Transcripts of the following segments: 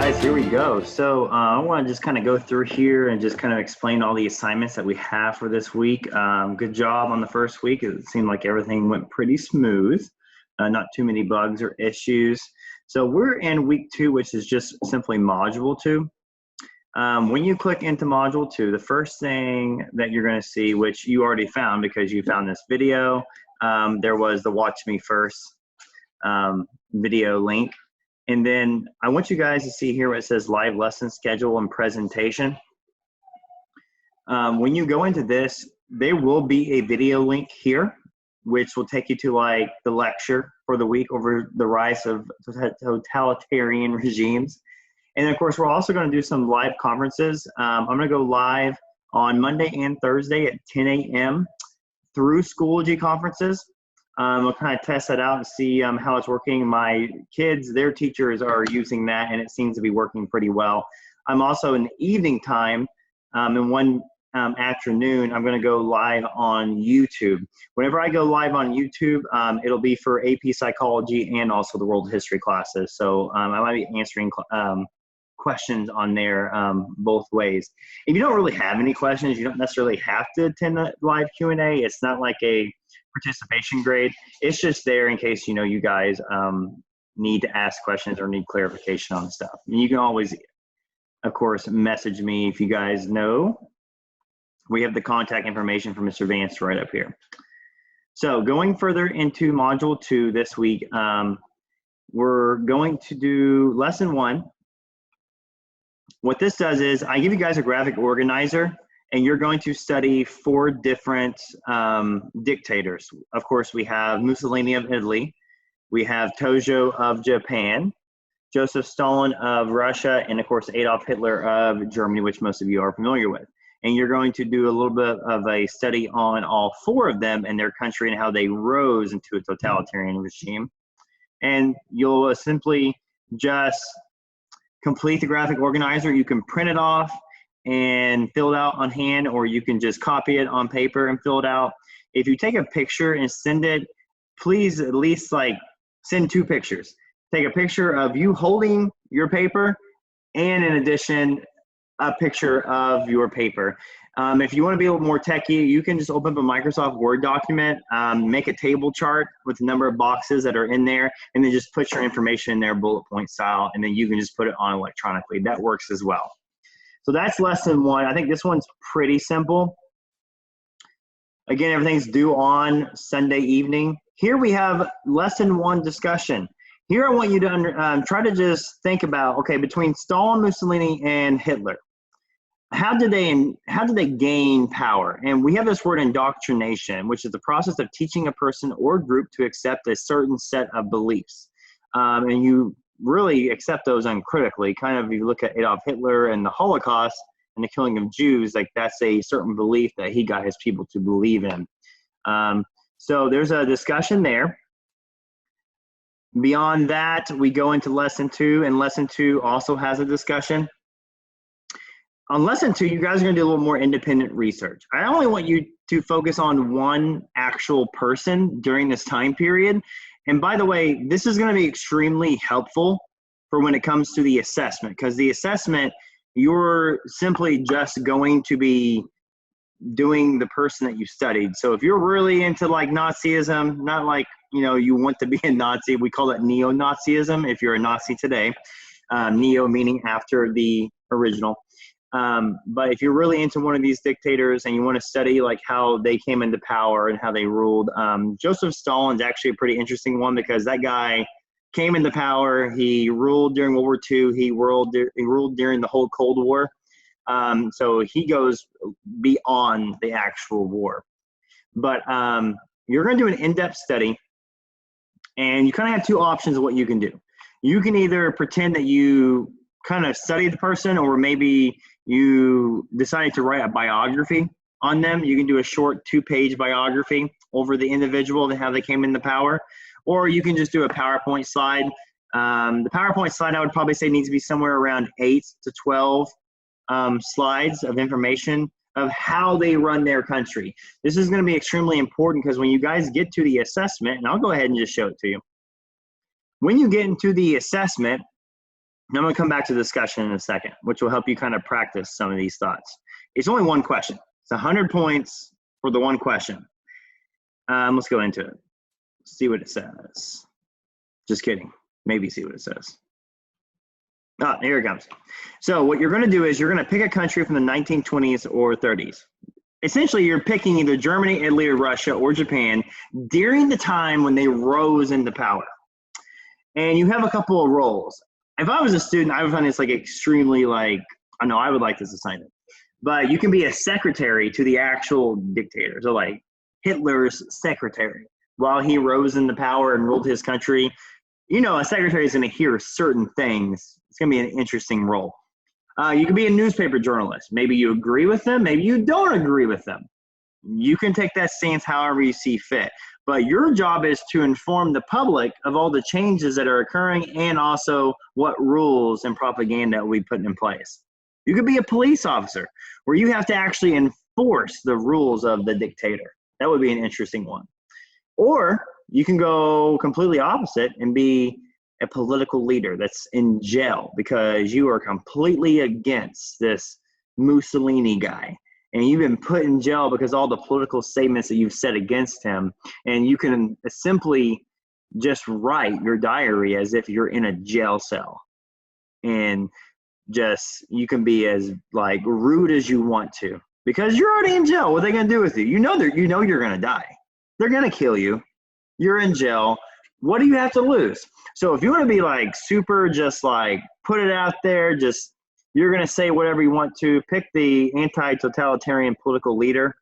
guys, here we go. So I want to just kind of go through here and just kind of explain all the assignments that we have for this week. Good job on the first week. It seemed like everything went pretty smooth, not too many bugs or issues. So we're in week 2, which is just simply module 2. When you click into module 2, the first thing that you're going to see, which you already found because you found this video, there was the Watch Me First video link. And then I want you guys to see here where it says live lesson schedule and presentation. When you go into this, there will be a video link here, which will take you to like the lecture for the week over the rise of totalitarian regimes. And of course, we're also going to do some live conferences. I'm going to go live on Monday and Thursday at 10 a.m. through Schoology conferences. We'll kind of test that out and see how it's working. My kids, their teachers are using that, and it seems to be working pretty well. I'm also in the evening time, in one afternoon, I'm going to go live on YouTube. Whenever I go live on YouTube, it'll be for AP Psychology and also the World History classes. So I might be answering questions on there both ways. If you don't really have any questions, you don't necessarily have to attend the live Q&A. It's not like a participation grade. It's just there in case you guys need to ask questions or need clarification on stuff. And you can always, of course, message me if you guys know. We have the contact information for Mr. Vance right up here. So going further into module 2 this week, we're going to do lesson 1. What this does is I give you guys a graphic organizer, and you're going to study 4 different dictators. Of course, we have Mussolini of Italy, we have Tojo of Japan, Joseph Stalin of Russia, and of course Adolf Hitler of Germany, which most of you are familiar with. And you're going to do a little bit of a study on all 4 of them and their country and how they rose into a totalitarian regime. And you'll simply just complete the graphic organizer. You can print it off and fill it out on hand, or you can just copy it on paper and fill it out. If you take a picture and send it, please at least send 2 pictures. Take a picture of you holding your paper, and in addition, a picture of your paper. If you want to be a little more techie, you can just open up a Microsoft Word document, make a table chart with the number of boxes that are in there, and then just put your information in there bullet point style, and then you can just put it on electronically. That works as well. So that's lesson 1. I think this one's pretty simple. Again, everything's due on Sunday evening. Here we have lesson 1 discussion. Here I want you to try to just think about, okay, between Stalin, Mussolini, and Hitler, how did they gain power? And we have this word indoctrination, which is the process of teaching a person or group to accept a certain set of beliefs. And you really accept those uncritically. Kind of, if you look at Adolf Hitler and the Holocaust and the killing of Jews, that's a certain belief that he got his people to believe in. So there's a discussion there. Beyond that, we go into lesson 2, and lesson 2 also has a discussion. On lesson 2, you guys are going to do a little more independent research. I only want you to focus on one actual person during this time period. And by the way, this is going to be extremely helpful for when it comes to the assessment, because the assessment, you're simply just going to be doing the person that you studied. So if you're really into Nazism, not you want to be a Nazi, we call it neo-Nazism if you're a Nazi today. Neo meaning after the original. But if you're really into one of these dictators and you want to study how they came into power and how they ruled, Joseph Stalin's actually a pretty interesting one, because that guy came into power. He ruled during World War II. He ruled during the whole Cold War. So he goes beyond the actual war. But you're going to do an in-depth study, and you kind of have 2 options of what you can do. You can either pretend that you kind of study the person, or maybe you decided to write a biography on them. You can do a short 2-page biography over the individual and how they came into power, or you can just do a PowerPoint slide. The PowerPoint slide, I would probably say, needs to be somewhere around 8 to 12 slides of information of how they run their country. This is going to be extremely important, because when you guys get to the assessment, and I'll go ahead and just show it to you. When you get into the assessment, And I'm going to come back to the discussion in a second, which will help you kind of practice some of these thoughts. It's only one question. It's 100 points for the one question. Let's go into it. See what it says. Just kidding. Maybe see what it says. Ah, here it comes. So what you're going to do is you're going to pick a country from the 1920s or 30s. Essentially, you're picking either Germany, Italy, or Russia, or Japan during the time when they rose into power. And you have a couple of roles. If I was a student, I would find this like extremely like, I know I would like this assignment. But you can be a secretary to the actual dictator. So like Hitler's secretary. While he rose into power and ruled his country, you know, a secretary is going to hear certain things. It's going to be an interesting role. You can be a newspaper journalist. Maybe you agree with them. Maybe you don't agree with them. You can take that stance however you see fit. But your job is to inform the public of all the changes that are occurring and also what rules and propaganda we put in place. You could be a police officer where you have to actually enforce the rules of the dictator. That would be an interesting one. Or you can go completely opposite and be a political leader that's in jail because you are completely against this Mussolini guy. And you've been put in jail because all the political statements that you've said against him. And you can simply just write your diary as if you're in a jail cell. And just, you can be as like rude as you want to because you're already in jail. What are they going to do with you? You know you're going to die. They're going to kill you. You're in jail. What do you have to lose? So if you want to be like super, just like put it out there, just you're going to say whatever you want to, pick the anti-totalitarian political leader.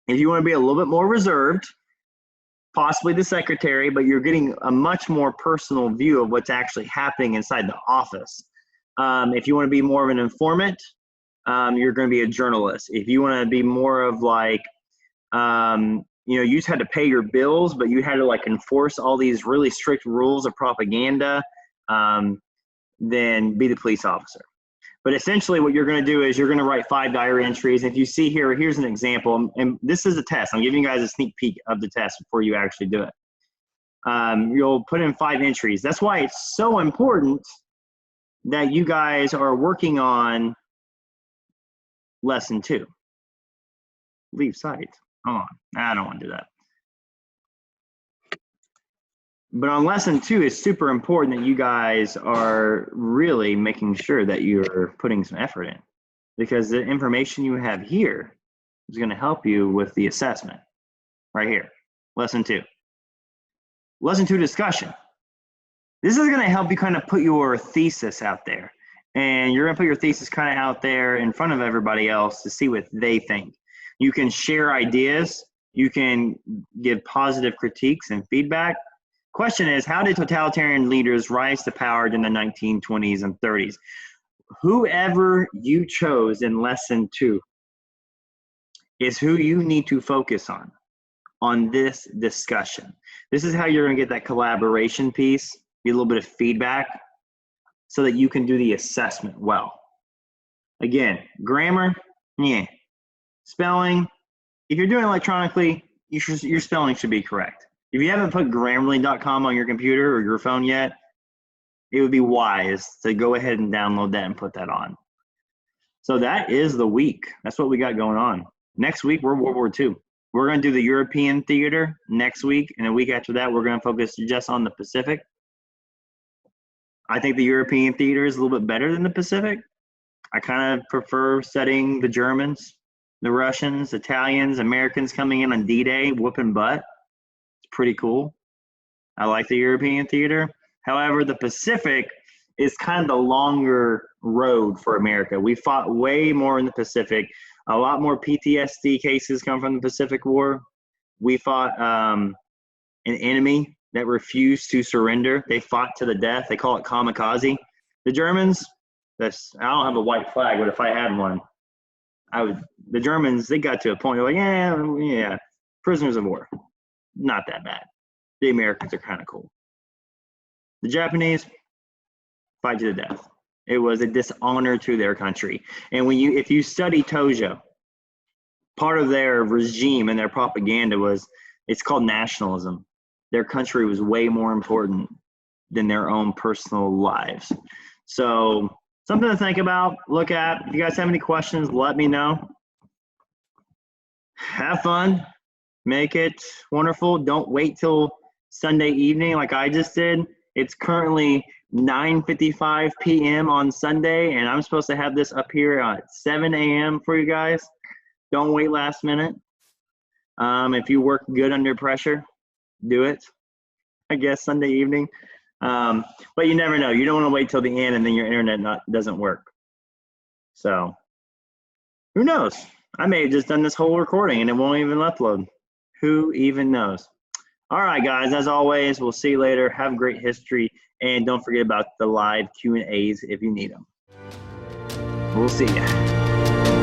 If you want to be a little bit more reserved, possibly the secretary, but you're getting a much more personal view of what's actually happening inside the office. If you want to be more of an informant, you're going to be a journalist. If you want to be more of like, you know, you just had to pay your bills, but you had to like enforce all these really strict rules of propaganda, then be the police officer. But essentially what you're going to do is you're going to write 5 diary entries. If you see here, here's an example, and this is a test. I'm giving you guys a sneak peek of the test before you actually do it. You'll put in 5 entries. That's why it's so important that you guys are working on lesson 2. Leave site. Hold on. I don't want to do that. But on lesson 2, it's super important that you guys are really making sure that you're putting some effort in, because the information you have here is going to help you with the assessment right here. Lesson 2. Lesson 2 discussion. This is going to help you kind of put your thesis out there, and you're going to put your thesis kind of out there in front of everybody else to see what they think. You can share ideas. You can give positive critiques and feedback. Question is, how did totalitarian leaders rise to power in the 1920s and 30s? Whoever you chose in lesson 2 is who you need to focus on this discussion. This is how you're going to get that collaboration piece, get a little bit of feedback so that you can do the assessment well. Again, grammar, yeah. Spelling, if you're doing it electronically, your spelling should be correct. If you haven't put Grammarly.com on your computer or your phone yet, it would be wise to go ahead and download that and put that on. So that is the week. That's what we got going on. Next week, we're World War II. We're going to do the European theater next week, and a week after that, we're going to focus just on the Pacific. I think the European theater is a little bit better than the Pacific. I kind of prefer studying the Germans, the Russians, Italians, Americans coming in on D-Day, whooping butt. Pretty cool. I like the European theater. However, the Pacific is kind of the longer road for America. We fought way more in the Pacific. A lot more PTSD cases come from the Pacific War. We fought an enemy that refused to surrender. They fought to the death. They call it kamikaze. The Germans, I don't have a white flag, but if I had one, the Germans, they got to a point where like, yeah, prisoners of war. Not that bad. The Americans are kind of cool. The Japanese, fight to the death. It was a dishonor to their country. And if you study Tojo, part of their regime and their propaganda was, it's called nationalism. Their country was way more important than their own personal lives. So something to think about, look at. If you guys have any questions, let me know. Have fun. Make it wonderful. Don't wait till Sunday evening like I just did. It's currently 9:55 p.m. on Sunday, and I'm supposed to have this up here at 7 a.m. for you guys. Don't wait last minute. If you work good under pressure, do it, I guess, Sunday evening. But you never know. You don't want to wait till the end and then your internet doesn't work. So who knows? I may have just done this whole recording and it won't even upload. Who even knows? All right, guys, as always, we'll see you later. Have great history, and don't forget about the live Q&As if you need them. We'll see you.